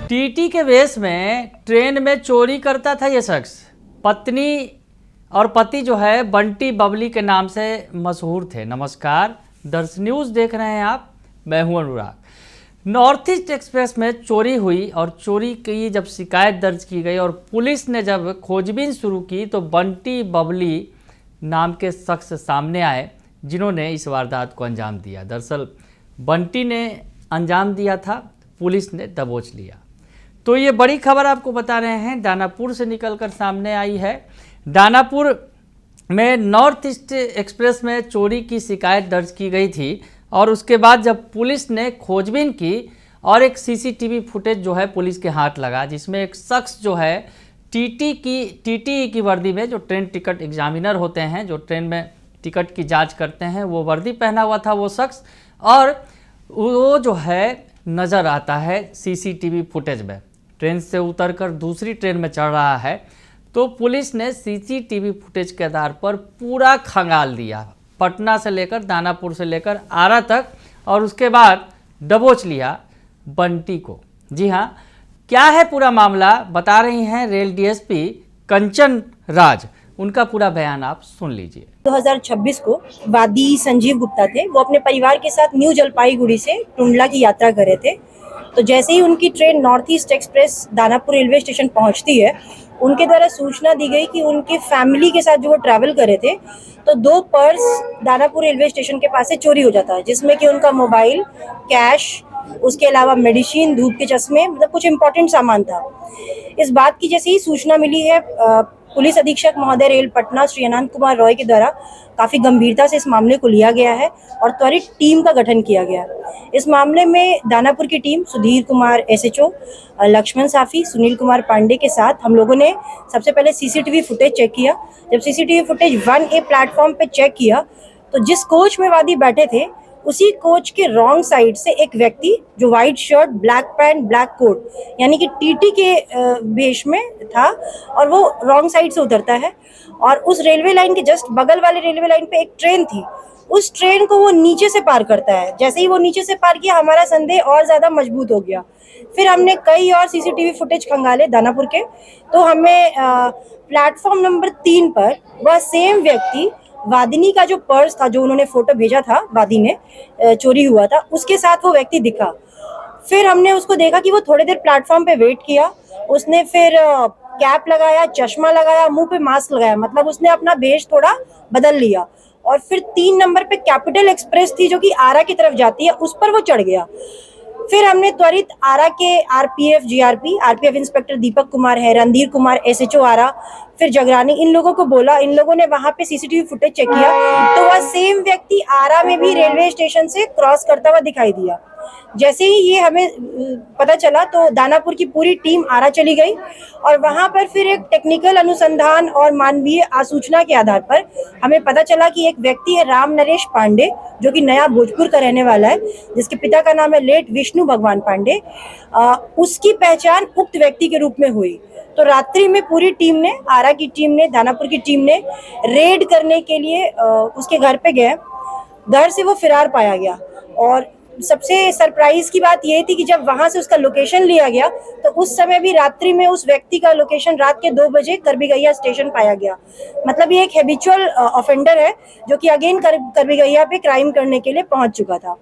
TT के वेश में ट्रेन में चोरी करता था ये शख्स। पत्नी और पति जो है बंटी बबली के नाम से मशहूर थे। नमस्कार, दर्श न्यूज़ देख रहे हैं आप, मैं हूं अनुराग। नॉर्थ ईस्ट एक्सप्रेस में चोरी हुई और चोरी की जब शिकायत दर्ज की गई और पुलिस ने जब खोजबीन शुरू की तो बंटी बबली नाम के शख्स सामने आए जिन्होंने इस वारदात को अंजाम दिया। दरअसल बंटी ने अंजाम दिया था, पुलिस ने दबोच लिया। तो ये बड़ी खबर आपको बता रहे हैं, दानापुर से निकलकर सामने आई है। दानापुर में नॉर्थ ईस्ट एक्सप्रेस में चोरी की शिकायत दर्ज की गई थी और उसके बाद जब पुलिस ने खोजबीन की और एक सीसीटीवी फुटेज जो है पुलिस के हाथ लगा, जिसमें एक शख्स जो है टीटी की वर्दी में, जो ट्रेन टिकट एग्जामिनर होते हैं, जो ट्रेन में टिकट की जांच करते हैं, वो वर्दी पहना हुआ था वो शख्स, और वो जो है नज़र आता है सीसीटीवी फुटेज में। ट्रेन से उतरकर दूसरी ट्रेन में चढ़ रहा है तो पुलिस ने सीसीटीवी फुटेज के आधार पर पूरा खंगाल दिया, पटना से लेकर दानापुर से लेकर आरा तक, और उसके बाद दबोच लिया बंटी को। जी हाँ, क्या है पूरा मामला बता रही हैं रेल डीएसपी कंचन राज। उनका पूरा बयान आप सुन लीजिए। 2026 को वादी संजीव गुप्ता थे, वो अपने परिवार के साथ न्यू जलपाईगुड़ी से टुंडला की यात्रा कर रहे थे। तो जैसे ही उनकी train north east express Danapur railway station पहुंचती है, उनके द्वारा सूचना दी गई कि उनके फैमिली के साथ जो वो ट्रैवल कर रहे थे तो 2 पर्स दानापुर रेलवे स्टेशन के पास से चोरी हो जाता है, जिसमें कि उनका मोबाइल, कैश, उसके अलावा मेडिसिन, धूप के चश्मे, मतलब कुछ इंपॉर्टेंट सामान था। इस बात की जैसे ही सूचना मिली है पुलिस अधीक्षक महोदय रेल पटना श्री अनंत कुमार रॉय के द्वारा काफ़ी गंभीरता से इस मामले को लिया गया है और त्वरित टीम का गठन किया गया। इस मामले में दानापुर की टीम सुधीर कुमार एसएचओ, लक्ष्मण साफी, सुनील कुमार पांडे के साथ हम लोगों ने सबसे पहले सीसीटीवी फुटेज चेक किया। जब सीसीटीवी फुटेज 1A प्लेटफॉर्म पे चेक किया तो जिस कोच में वादी बैठे थे उसी कोच के रॉन्ग साइड से एक व्यक्ति जो white shirt, black pant, black coat, यानी कि टीटी के वेश में था, और वो रॉन्ग साइड से उतरता है और उस रेलवे लाइन के जस्ट बगल वाले रेलवे लाइन पे एक ट्रेन थी, उस ट्रेन को वो नीचे से पार करता है। जैसे ही वो नीचे से पार किया, हमारा संदेह और ज़्यादा मजबूत हो गया। फिर हमने कई और सीसीटीवी फुटेज खंगाले दानापुर के, तो हमें प्लेटफॉर्म नंबर 3 पर वह सेम व्यक्ति वादिनी का जो पर्स था, जो उन्होंने फोटो भेजा था वादी ने चोरी हुआ था, उसके साथ वो व्यक्ति दिखा। फिर हमने उसको देखा कि वो थोड़ी देर प्लेटफॉर्म पे वेट किया। उसने फिर कैप लगाया, चश्मा लगाया, मुंह पे मास्क लगाया, मतलब उसने अपना भेष थोड़ा बदल लिया और फिर 3 नंबर पे कैपिटल एक्सप्रेस थी जो कि आरा की तरफ जाती है, उस पर वो चढ़ गया। फिर हमने त्वरित आरा के आरपीएफ इंस्पेक्टर दीपक कुमार है, रणधीर कुमार एसएचओ आरा, फिर जगरानी, इन लोगों को बोला। इन लोगों ने वहां पे सीसीटीवी फुटेज चेक किया तो वह सेम व्यक्ति आरा में भी रेलवे स्टेशन से क्रॉस करता हुआ दिखाई दिया। जैसे ही ये हमें पता चला तो दानापुर की पूरी टीम आरा चली गई और वहां पर फिर एक टेक्निकल अनुसंधान और मानवीय आसूचना के आधार पर हमें पता चला कि एक व्यक्ति है राम नरेश पांडे, जो कि नया भोजपुर का रहने वाला है, जिसके पिता का नाम है लेट विष्णु भगवान पांडे। उसकी पहचान उक्त व्यक्ति के रूप में हुई। तो रात्रि में पूरी टीम ने, आरा की टीम ने, दानापुर की टीम ने रेड करने के लिए उसके घर पे गए। घर से वो फरार पाया गया और सबसे सरप्राइज की बात ये थी कि जब वहां से उसका लोकेशन लिया गया तो उस समय भी रात्रि में उस व्यक्ति का लोकेशन रात के 2 बजे करबीगैया स्टेशन पाया गया। मतलब ये एक हैबिचुअल ऑफेंडर है जो कि अगेन करबीगैया पे क्राइम करने के लिए पहुंच चुका था।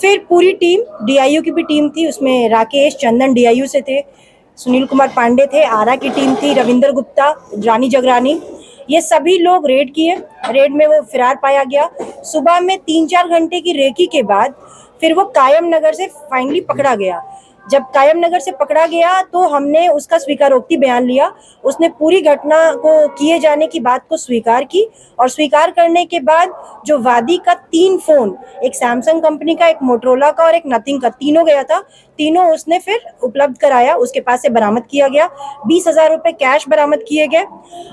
फिर पूरी टीम, डीआईयू की भी टीम थी, उसमें राकेश चंदन डीआईयू से थे, सुनील कुमार पांडे थे, आरा की टीम थी, रविंदर गुप्ता, रानी जगरानी, ये सभी लोग रेड किए। रेड में वो फरार पाया गया। सुबह में 3-4 घंटे की रेकी के बाद फिर वो कायम नगर से फाइनली पकड़ा गया। जब कायम नगर से पकड़ा गया तो हमने उसका स्वीकारोक्ति बयान लिया। उसने पूरी घटना को किए जाने की बात को स्वीकार की और स्वीकार करने के बाद जो वादी का 3 फोन, एक सैमसंग कंपनी का, एक मोटरोला का और एक नथिंग का, तीनों गया था, तीनों उसने फिर उपलब्ध कराया, उसके पास से बरामद किया गया। 20,000 रुपए कैश बरामद किए गए।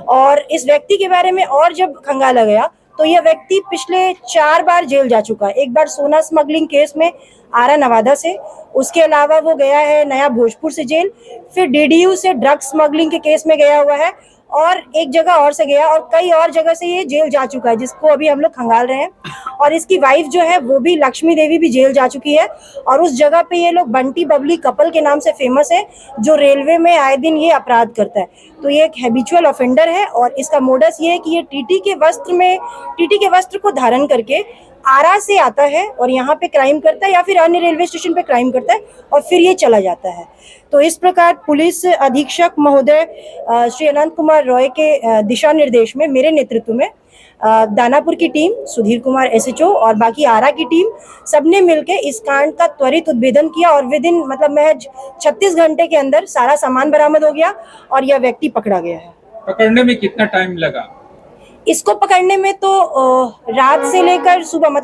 और इस व्यक्ति के बारे में और जब खंगाला गया तो यह व्यक्ति पिछले 4 बार जेल जा चुका है। एक बार सोना स्मगलिंग केस में आरा नवादा से, उसके अलावा वो गया है नया भोजपुर से जेल, फिर डीडीयू से ड्रग स्मगलिंग के केस में गया हुआ है और एक जगह और से गया और कई और जगह से ये जेल जा चुका है, जिसको अभी हम लोग खंगाल रहे हैं। और इसकी वाइफ जो है वो भी, लक्ष्मी देवी, भी जेल जा चुकी है। और उस जगह पे ये लोग बंटी बबली कपल के नाम से फेमस है, जो रेलवे में आए दिन ये अपराध करता है। तो ये एक हैबिचुअल ऑफेंडर है और इसका मोडस ये है कि ये टीटी के वस्त्र को धारण करके आरा से आता है और यहाँ पे क्राइम करता है या फिर अन्य रेलवे स्टेशन पे क्राइम करता है और फिर ये चला जाता है। तो इस प्रकार पुलिस अधीक्षक महोदय श्री अनंत कुमार रॉय के दिशा निर्देश में, मेरे नेतृत्व में, दानापुर की टीम, सुधीर कुमार एसएचओ और बाकी आरा की टीम, सबने मिलकर इस कांड का त्वरित उद्भेदन किया और विदिन महज 36 घंटे के अंदर सारा सामान बरामद हो गया और यह व्यक्ति पकड़ा गया है। पकड़ने में कितना टाइम लगा? इसको पकड़ने में तो रात से लेकर सुबह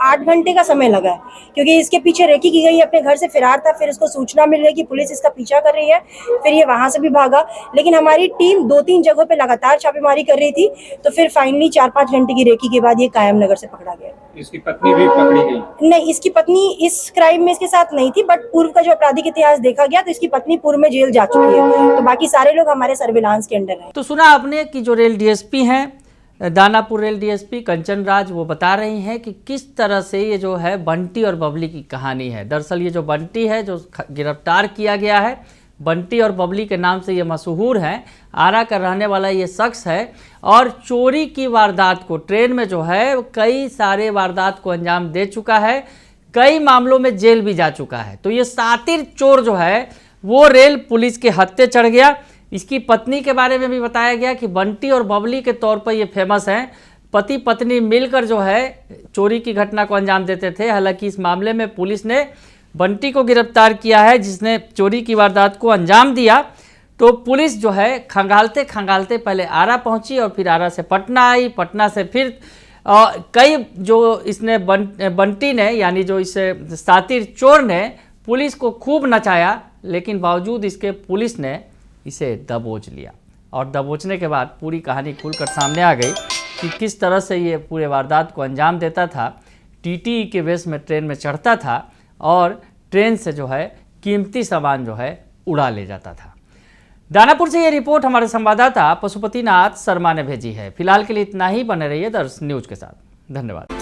8 घंटे का समय लगा है, क्योंकि इसके पीछे रेकी की गई, अपने घर से फरार था, फिर इसको सूचना मिल रही कि पुलिस इसका पीछा कर रही है, फिर ये वहां से भी भागा। लेकिन हमारी टीम 2-3 जगहों पे लगातार छापेमारी कर रही थी, तो फिर फाइनली 4-5 घंटे की रेकी के बाद ये कायम नगर से पकड़ा गया। इसकी पत्नी भी पकड़ी गई? नहीं, इसकी पत्नी इस क्राइम में इसके साथ नहीं थी, बट पूर्व का जो आपराधिक इतिहास देखा गया तो इसकी पत्नी पूर्व में जेल जा चुकी है। तो बाकी सारे लोग हमारे सर्विलांस के अंडर है। तो सुना आपने कि जो रेल डीएसपी हैं, दानापुर रेल डीएसपी कंचन राज, वो बता रही हैं कि किस तरह से ये जो है बंटी और बबली की कहानी है। दरअसल ये जो बंटी है, जो गिरफ्तार किया गया है, बंटी और बबली के नाम से ये मशहूर है, आरा का रहने वाला ये शख्स है और चोरी की वारदात को, ट्रेन में जो है कई सारे वारदात को अंजाम दे चुका है, कई मामलों में जेल भी जा चुका है। तो ये शातिर चोर जो है वो रेल पुलिस के हत्थे चढ़ गया। इसकी पत्नी के बारे में भी बताया गया कि बंटी और बबली के तौर पर ये फेमस हैं। पति पत्नी मिलकर जो है चोरी की घटना को अंजाम देते थे। हालांकि इस मामले में पुलिस ने बंटी को गिरफ्तार किया है, जिसने चोरी की वारदात को अंजाम दिया। तो पुलिस जो है खंगालते खंगालते पहले आरा पहुंची और फिर आरा से पटना आई, पटना से फिर कई जो इसने बंटी ने, यानी जो इस शातिर चोर ने पुलिस को खूब नचाया, लेकिन बावजूद इसके पुलिस ने इसे दबोच लिया। और दबोचने के बाद पूरी कहानी खुलकर सामने आ गई कि किस तरह से ये पूरे वारदात को अंजाम देता था। टीटी के वेश में ट्रेन में चढ़ता था और ट्रेन से जो है कीमती सामान जो है उड़ा ले जाता था। दानापुर से ये रिपोर्ट हमारे संवाददाता पशुपतिनाथ शर्मा ने भेजी है। फिलहाल के लिए इतना ही। बने रहिए दर्श न्यूज के साथ। धन्यवाद।